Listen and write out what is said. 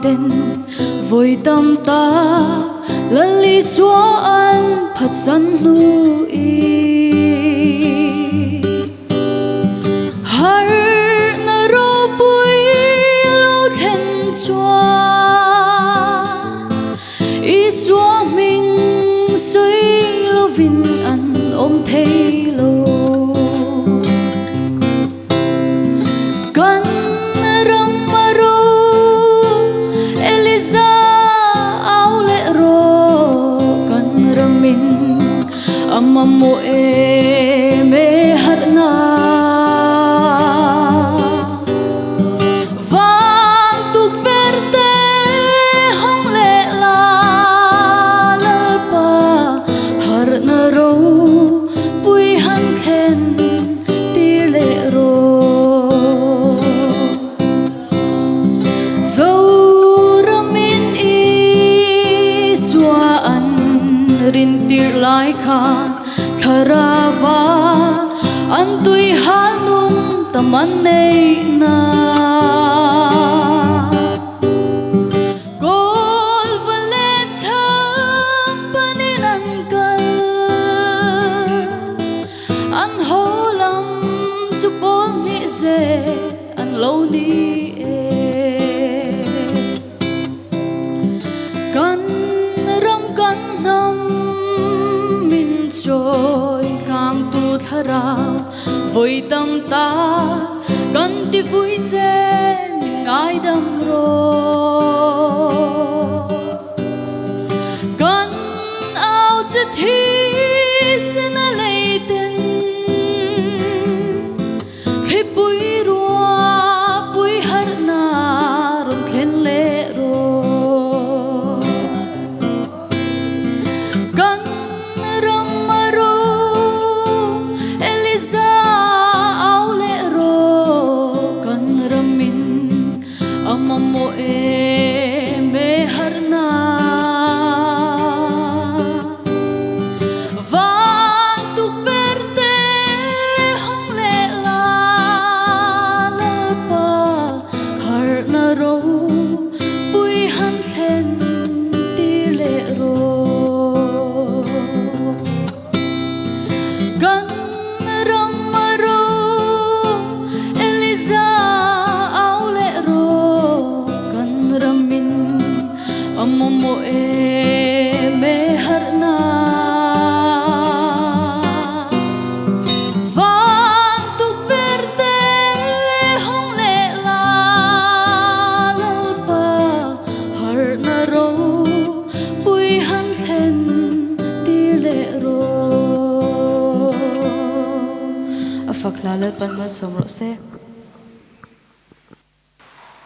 tên vui tâm ta lali xóa an phật dân nu y Harhna ro bui lo Thlen chua y xóa mình suy lo vin an ôm thấy lo kan ram maro Elija ao le ro kan ramin amamu me Harhna rin tir lai khan tharava an tui halun taman nei na kol vale cham panin an kal an holam chu pol ni ze an lo ni kan ram kan nam trôi càng tu thao vui tâm ta cần ti vui trên ngài đâm rô cần ao chết thi xin lấy tên khi bụi rùa bụi Harhna rồi Thlen lệ rô cần amamu me Harhna van tuk verte hong le la pa Harhna ro pui han Thlen ti le ro kan ram maro Elija amamu me Harhna van tuk verte hong le la pa Harhna ro pui han Thlen ti le ro afak la le pan ma som ro se